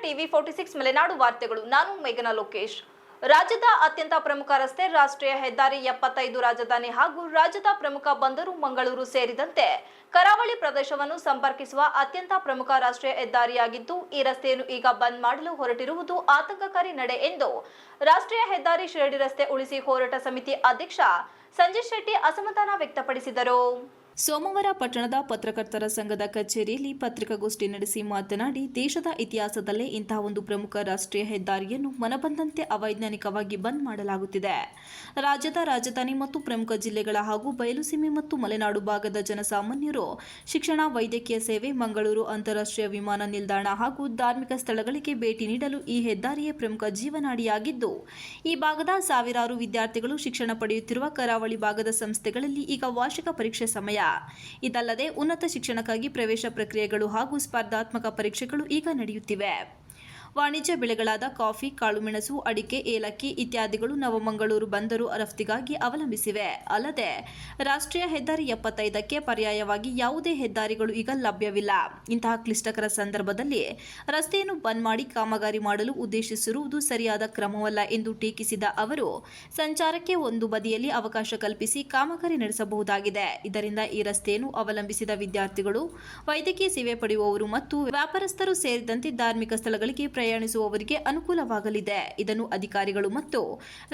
TV 46 Malenadu ವಾರ್ತೆಗಳು. ನಾನು ಮೇಘನಾ ಲೋಕೇಶ್. ರಾಜ್ಯದ ಅತ್ಯಂತ ಪ್ರಮುಖ ರಸ್ತೆ ರಾಷ್ಟ್ರೀಯ ಹೆದ್ದಾರಿ 75 ರಾಜಧಾನಿ ಹಾಗೂ ರಾಜ್ಯದ ಪ್ರಮುಖ ಬಂದರು ಮಂಗಳೂರು ಸೇರಿದಂತೆ ಕರಾವಳಿ ಪ್ರದೇಶವನ್ನು ಸಂಪರ್ಕಿಸುವ ಅತ್ಯಂತ ಪ್ರಮುಖ ರಾಷ್ಟ್ರೀಯ ಹೆದ್ದಾರಿಯಾಗಿದ್ದು, ಈ ರಸ್ತೆಯನ್ನು ಈಗ ಬಂದ್ ಮಾಡಲು ಹೊರಟಿರುವುದು ಆತಂಕಕಾರಿ ನಡೆ ಎಂದು ರಾಷ್ಟ್ರೀಯ ಹೆದ್ದಾರಿ ಶಿರಡಿ ರಸ್ತೆ ಉಳಿಸಿ ಹೋರಾಟ ಸಮಿತಿ ಅಧ್ಯಕ್ಷ ಸಂಜಯ್ ಶೆಟ್ಟಿ ಅಸಮಾಧಾನ ವ್ಯಕ್ತಪಡಿಸಿದರು. ಸೋಮವಾರ ಪಟ್ಟಣದ ಪತ್ರಕರ್ತರ ಸಂಘದ ಕಚೇರಿಯಲ್ಲಿ ಪತ್ರಿಕಾಗೋಷ್ಠಿ ನಡೆಸಿ ಮಾತನಾಡಿ, ದೇಶದ ಇತಿಹಾಸದಲ್ಲೇ ಇಂತಹ ಒಂದು ಪ್ರಮುಖ ರಾಷ್ಟ್ರೀಯ ಹೆದ್ದಾರಿಯನ್ನು ಮನಬಂದಂತೆ ಅವೈಜ್ಞಾನಿಕವಾಗಿ ಬಂದ್ ಮಾಡಲಾಗುತ್ತಿದೆ. ರಾಜ್ಯದ ರಾಜಧಾನಿ ಮತ್ತು ಪ್ರಮುಖ ಜಿಲ್ಲೆಗಳ ಹಾಗೂ ಬಯಲುಸೀಮೆ ಮತ್ತು ಮಲೆನಾಡು ಭಾಗದ ಜನಸಾಮಾನ್ಯರು ಶಿಕ್ಷಣ, ವೈದ್ಯಕೀಯ ಸೇವೆ, ಮಂಗಳೂರು ಅಂತಾರಾಷ್ಟ್ರೀಯ ವಿಮಾನ ನಿಲ್ದಾಣ ಹಾಗೂ ಧಾರ್ಮಿಕ ಸ್ಥಳಗಳಿಗೆ ಭೇಟಿ ನೀಡಲು ಈ ಹೆದ್ದಾರಿಯೇ ಪ್ರಮುಖ ಜೀವನಾಡಿಯಾಗಿದ್ದು, ಈ ಭಾಗದ ಸಾವಿರಾರು ವಿದ್ಯಾರ್ಥಿಗಳು ಶಿಕ್ಷಣ ಪಡೆಯುತ್ತಿರುವ ಕರಾವಳಿ ಭಾಗದ ಸಂಸ್ಥೆಗಳಲ್ಲಿ ಈಗ ವಾರ್ಷಿಕ ಪರೀಕ್ಷೆ ಸಮಯ. ಇದಲ್ಲದೆ ಉನ್ನತ ಶಿಕ್ಷಣಕ್ಕಾಗಿ ಪ್ರವೇಶ ಪ್ರಕ್ರಿಯೆಗಳು ಹಾಗೂ ಸ್ಪರ್ಧಾತ್ಮಕ ಪರೀಕ್ಷೆಗಳು ಈಗ ನಡೆಯುತ್ತಿವೆ. ವಾಣಿಜ್ಯ ಬೆಳೆಗಳಾದ ಕಾಫಿ, ಕಾಳುಮೆಣಸು, ಅಡಿಕೆ, ಏಲಕ್ಕಿ ಇತ್ಯಾದಿಗಳು ನವಮಂಗಳೂರು ಬಂದರು ರಫ್ತಿಗಾಗಿ ಅವಲಂಬಿಸಿವೆ. ಅಲ್ಲದೆ ರಾಷ್ಟ್ರೀಯ ಹೆದ್ದಾರಿ 75ಕ್ಕೆ ಪರ್ಯಾಯವಾಗಿ ಯಾವುದೇ ಹೆದ್ದಾರಿಗಳು ಈಗ ಲಭ್ಯವಿಲ್ಲ. ಇಂತಹ ಕ್ಲಿಷ್ಟಕರ ಸಂದರ್ಭದಲ್ಲಿ ರಸ್ತೆಯನ್ನು ಬಂದ್ ಮಾಡಿ ಕಾಮಗಾರಿ ಮಾಡಲು ಉದ್ದೇಶಿಸಿರುವುದು ಸರಿಯಾದ ಕ್ರಮವಲ್ಲ ಎಂದು ಟೀಕಿಸಿದ ಅವರು, ಸಂಚಾರಕ್ಕೆ ಒಂದು ಬದಿಯಲ್ಲಿ ಅವಕಾಶ ಕಲ್ಪಿಸಿ ಕಾಮಗಾರಿ ನಡೆಸಬಹುದಾಗಿದೆ. ಇದರಿಂದ ಈ ರಸ್ತೆಯನ್ನು ಅವಲಂಬಿಸಿದ ವಿದ್ಯಾರ್ಥಿಗಳು, ವೈದ್ಯಕೀಯ ಸೇವೆ ಪಡೆಯುವವರು ಮತ್ತು ವ್ಯಾಪಾರಸ್ಥರು ಸೇರಿದಂತೆ ಧಾರ್ಮಿಕ ಸ್ಥಳಗಳಿಗೆ ಪ್ರಯಾಣಿಸುವವರಿಗೆ ಅನುಕೂಲವಾಗಲಿದೆ. ಇದನ್ನು ಅಧಿಕಾರಿಗಳು ಮತ್ತು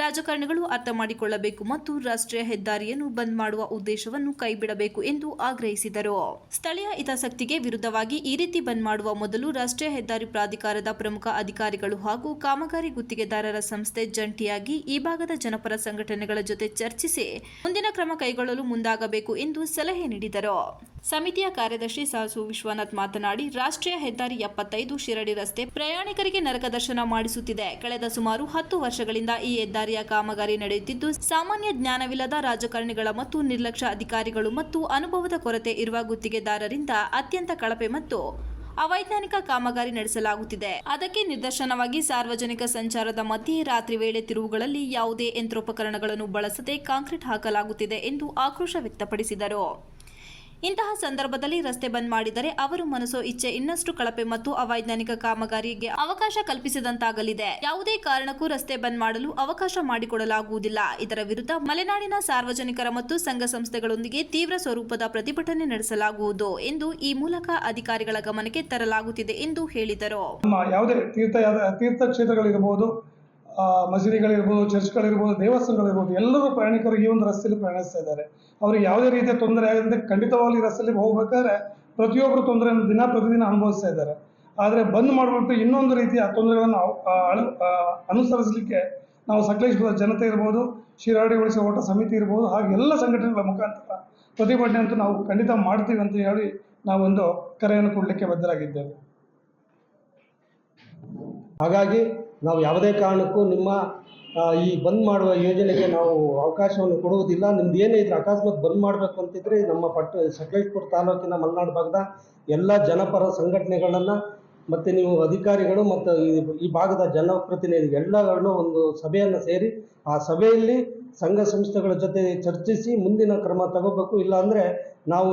ರಾಜಕಾರಣಿಗಳು ಅರ್ಥ ಮಾಡಿಕೊಳ್ಳಬೇಕು ಮತ್ತು ರಾಷ್ಟ್ರೀಯ ಹೆದ್ದಾರಿಯನ್ನು ಬಂದ್ ಮಾಡುವ ಉದ್ದೇಶವನ್ನು ಕೈಬಿಡಬೇಕು ಎಂದು ಆಗ್ರಹಿಸಿದರು. ಸ್ಥಳೀಯ ಹಿತಾಸಕ್ತಿಗೆ ವಿರುದ್ಧವಾಗಿ ಈ ರೀತಿ ಬಂದ್ ಮಾಡುವ ಮೊದಲು ರಾಷ್ಟ್ರೀಯ ಹೆದ್ದಾರಿ ಪ್ರಾಧಿಕಾರದ ಪ್ರಮುಖ ಅಧಿಕಾರಿಗಳು ಹಾಗೂ ಕಾಮಗಾರಿ ಗುತ್ತಿಗೆದಾರರ ಸಂಸ್ಥೆ ಜಂಟಿಯಾಗಿ ಈ ಭಾಗದ ಜನಪರ ಸಂಘಟನೆಗಳ ಜೊತೆ ಚರ್ಚಿಸಿ ಮುಂದಿನ ಕ್ರಮ ಕೈಗೊಳ್ಳಲು ಮುಂದಾಗಬೇಕು ಎಂದು ಸಲಹೆ ನೀಡಿದರು. ಸಮಿತಿಯ ಕಾರ್ಯದರ್ಶಿ ಸಾಸು ವಿಶ್ವನಾಥ್ ಮಾತನಾಡಿ, ರಾಷ್ಟ್ರೀಯ ಹೆದ್ದಾರಿ 75 ಶಿರಡಿ ರಸ್ತೆ ಪ್ರಯಾಣಿಕರಿಗೆ ನರಕ ದರ್ಶನ ಮಾಡಿಸುತ್ತಿದೆ. ಕಳೆದ ಸುಮಾರು 10 ವರ್ಷಗಳಿಂದ ಈ ಹೆದ್ದಾರಿಯ ಕಾಮಗಾರಿ ನಡೆಯುತ್ತಿದ್ದು, ಸಾಮಾನ್ಯ ಜ್ಞಾನವಿಲ್ಲದ ರಾಜಕಾರಣಿಗಳ ಮತ್ತು ನಿರ್ಲಕ್ಷ್ಯ ಅಧಿಕಾರಿಗಳು ಮತ್ತು ಅನುಭವದ ಕೊರತೆ ಇರುವ ಗುತ್ತಿಗೆದಾರರಿಂದ ಅತ್ಯಂತ ಕಳಪೆ ಮತ್ತು ಅವೈಜ್ಞಾನಿಕ ಕಾಮಗಾರಿ ನಡೆಸಲಾಗುತ್ತಿದೆ. ಅದಕ್ಕೆ ನಿದರ್ಶನವಾಗಿ ಸಾರ್ವಜನಿಕ ಸಂಚಾರದ ಮಧ್ಯೆ ರಾತ್ರಿ ವೇಳೆ ತಿರುವುಗಳಲ್ಲಿ ಯಾವುದೇ ಯಂತ್ರೋಪಕರಣಗಳನ್ನು ಬಳಸದೆ ಕಾಂಕ್ರೀಟ್ ಹಾಕಲಾಗುತ್ತಿದೆ ಎಂದು ಆಕ್ರೋಶ ವ್ಯಕ್ತಪಡಿಸಿದರು. ಇಂತಹ ಸಂದರ್ಭದಲ್ಲಿ ರಸ್ತೆ ಬಂದ್ ಮಾಡಿದರೆ ಅವರು ಮನಸೋ ಇಚ್ಛೆ ಇನ್ನಷ್ಟು ಕಳಪೆ ಮತ್ತು ಅವೈಜ್ಞಾನಿಕ ಕಾಮಗಾರಿಗೆ ಅವಕಾಶ ಕಲ್ಪಿಸಿದಂತಾಗಲಿದೆ. ಯಾವುದೇ ಕಾರಣಕ್ಕೂ ರಸ್ತೆ ಬಂದ್ ಮಾಡಲು ಅವಕಾಶ ಮಾಡಿಕೊಡಲಾಗುವುದಿಲ್ಲ. ಇದರ ವಿರುದ್ಧ ಮಲೆನಾಡಿನ ಸಾರ್ವಜನಿಕರ ಮತ್ತು ಸಂಘ ಸಂಸ್ಥೆಗಳೊಂದಿಗೆ ತೀವ್ರ ಸ್ವರೂಪದ ಪ್ರತಿಭಟನೆ ನಡೆಸಲಾಗುವುದು ಎಂದು ಈ ಮೂಲಕ ಅಧಿಕಾರಿಗಳ ಗಮನಕ್ಕೆ ತರಲಾಗುತ್ತಿದೆ ಎಂದು ಹೇಳಿದರು. ಯಾವುದೇ ತೀರ್ಥಕ್ಷೇತ್ರಗಳಿರಬಹುದು, ಮಸೀದಿಗಳಿರ್ಬೋದು, ಚರ್ಚ್ಗಳಿರ್ಬೋದು, ದೇವಸ್ಥಾನಗಳಿರ್ಬೋದು, ಎಲ್ಲರೂ ಪ್ರಯಾಣಿಕರು ಈ ಒಂದು ರಸ್ತೆಯಲ್ಲಿ ಪ್ರಯಾಣಿಸ್ತಾ ಇದ್ದಾರೆ. ಅವರಿಗೆ ಯಾವುದೇ ರೀತಿಯ ತೊಂದರೆ ಆಗದಂತೆ ಖಂಡಿತವಾಗ್ಲೂ ಈ ರಸ್ತೆಯಲ್ಲಿ ಹೋಗ್ಬೇಕಾದ್ರೆ ಪ್ರತಿಯೊಬ್ಬರು ತೊಂದರೆಯನ್ನು ಪ್ರತಿದಿನ ಅನುಭವಿಸ್ತಾ ಇದ್ದಾರೆ. ಆದರೆ ಬಂದ್ ಮಾಡಿಬಿಟ್ಟು ಇನ್ನೊಂದು ರೀತಿಯ ತೊಂದರೆಗಳನ್ನು ಅನುಸರಿಸಲಿಕ್ಕೆ ನಾವು ಸಕಲೇಶ್ಪುರದ ಜನತೆ ಇರ್ಬೋದು, ಶಿರಾಡಿ ಉಳಿಸಿ ಹೋರಾಟ ಸಮಿತಿ ಇರ್ಬೋದು, ಹಾಗೆ ಎಲ್ಲ ಸಂಘಟನೆಗಳ ಮುಖಾಂತರ ಪ್ರತಿಭಟನೆ ಅಂತೂ ನಾವು ಖಂಡಿತ ಮಾಡ್ತೀವಿ ಅಂತ ಹೇಳಿ ನಾವೊಂದು ಕರೆಯನ್ನು ಕೊಡಲಿಕ್ಕೆ ಬದ್ಧರಾಗಿದ್ದೇವೆ. ಹಾಗಾಗಿ ನಾವು ಯಾವುದೇ ಕಾರಣಕ್ಕೂ ನಿಮ್ಮ ಈ ಬಂದ್ ಮಾಡುವ ಯೋಜನೆಗೆ ನಾವು ಅವಕಾಶವನ್ನು ಕೊಡುವುದಿಲ್ಲ. ನಿಮ್ದು ಏನೇ ಇದ್ರೆ ಅಕಸ್ಮಾತ್ ಬಂದ್ ಮಾಡಬೇಕು ಅಂತಿದ್ರೆ ನಮ್ಮ ಸಕಲೇಶ್ಪುರ ತಾಲೂಕಿನ ಮಲೆನಾಡು ಭಾಗದ ಎಲ್ಲ ಜನಪರ ಸಂಘಟನೆಗಳನ್ನು ಮತ್ತು ನೀವು ಅಧಿಕಾರಿಗಳು ಮತ್ತು ಈ ಭಾಗದ ಜನಪ್ರತಿನಿಧಿಗಳು ಎಲ್ಲರನ್ನೂ ಒಂದು ಸಭೆಯನ್ನು ಸೇರಿ ಆ ಸಭೆಯಲ್ಲಿ ಸಂಘ ಸಂಸ್ಥೆಗಳ ಜೊತೆ ಚರ್ಚಿಸಿ ಮುಂದಿನ ಕ್ರಮ ತಗೋಬೇಕು. ಇಲ್ಲಾಂದರೆ ನಾವು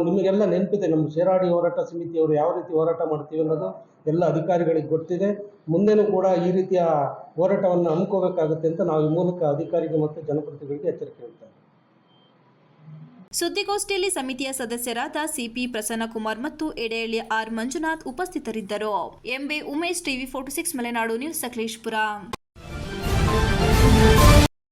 ನಿಮಗೆಲ್ಲ ನೆನಪಿದೆ, ನಮ್ಮ ಶಿರಾಡಿ ಹೋರಾಟ ಸಮಿತಿಯವರು ಯಾವ ರೀತಿ ಹೋರಾಟ ಮಾಡ್ತೀವಿ ಅನ್ನೋದು ಎಲ್ಲ ಅಧಿಕಾರಿಗಳಿಗೆ ಗೊತ್ತಿದೆ. ಮುಂದೆನೂ ಕೂಡ ಈ ರೀತಿಯ ಹೋರಾಟವನ್ನು ಹಮ್ಮಿಕೋಬೇಕಾಗುತ್ತೆ ಅಂತ ನಾವು ಈ ಮೂಲಕ ಅಧಿಕಾರಿಗೆ ಮತ್ತು ಜನಪ್ರತಿನಿಧಿಗಳಿಗೆ ಎಚ್ಚರಿಕೆ ನೀಡ್ತೇವೆ. ಸುದ್ದಿಗೋಷ್ಠಿಯಲ್ಲಿ ಸಮಿತಿಯ ಸದಸ್ಯರಾದ ಸಿಪಿ ಪ್ರಸನ್ನಕುಮಾರ್ ಮತ್ತು ಎಡೆಹಳ್ಳಿ ಆರ್ ಮಂಜುನಾಥ್ ಉಪಸ್ಥಿತರಿದ್ದರು. MB Umesh, TV 46 Malenadu news, Sakleshpur.